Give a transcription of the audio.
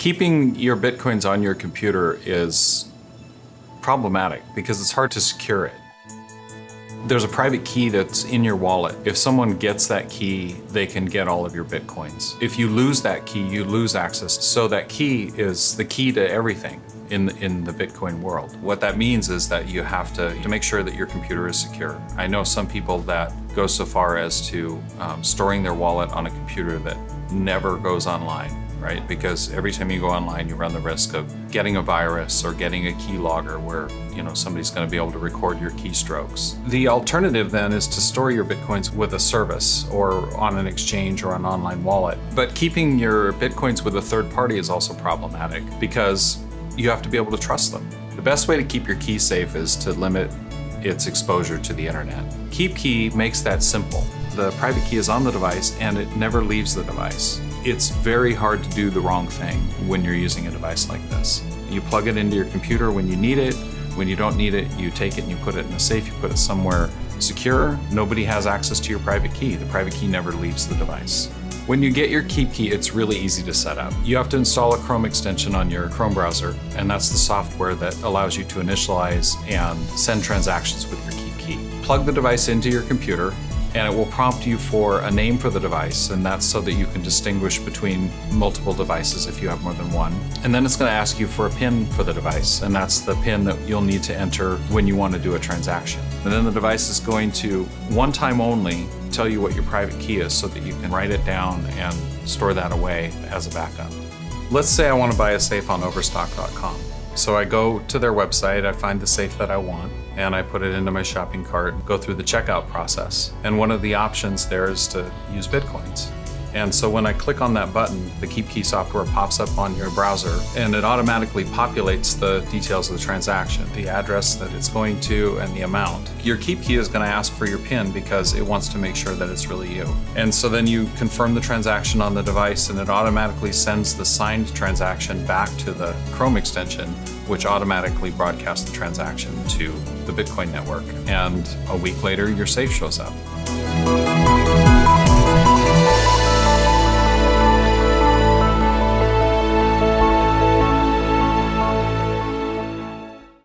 Keeping your Bitcoins on your computer is problematic because it's hard to secure it. There's a private key that's in your wallet. If someone gets that key, they can get all of your Bitcoins. If you lose that key, you lose access. So that key is the key to everything in the Bitcoin world. What that means is that you have to make sure that your computer is secure. I know some people that go so far as to storing their wallet on a computer that never goes online. Right? Because every time you go online, you run the risk of getting a virus or getting a keylogger where, somebody's going to be able to record your keystrokes. The alternative then is to store your Bitcoins with a service or on an exchange or an online wallet. But keeping your Bitcoins with a third party is also problematic because you have to be able to trust them. The best way to keep your key safe is to limit its exposure to the internet. KeepKey makes that simple. The private key is on the device and it never leaves the device. It's very hard to do the wrong thing when you're using a device like this. You plug it into your computer when you need it. When you don't need it, you take it and you put it in a safe. You put it somewhere secure. Nobody has access to your private key. The private key never leaves the device. When you get your KeepKey, it's really easy to set up. You have to install a Chrome extension on your Chrome browser, and that's the software that allows you to initialize and send transactions with your KeepKey. Plug the device into your computer, and it will prompt you for a name for the device, and that's so that you can distinguish between multiple devices if you have more than one. And then it's going to ask you for a PIN for the device, and that's the PIN that you'll need to enter when you want to do a transaction. And then the device is going to, one time only, tell you what your private key is so that you can write it down and store that away as a backup. Let's say I want to buy a safe on Overstock.com. So I go to their website, I find the safe that I want, and I put it into my shopping cart, go through the checkout process. And one of the options there is to use Bitcoins. And so when I click on that button, the KeepKey software pops up on your browser and it automatically populates the details of the transaction, the address that it's going to and the amount. Your KeepKey is going to ask for your PIN because it wants to make sure that it's really you. And so then you confirm the transaction on the device and it automatically sends the signed transaction back to the Chrome extension, which automatically broadcasts the transaction to the Bitcoin network. And a week later, your safe shows up.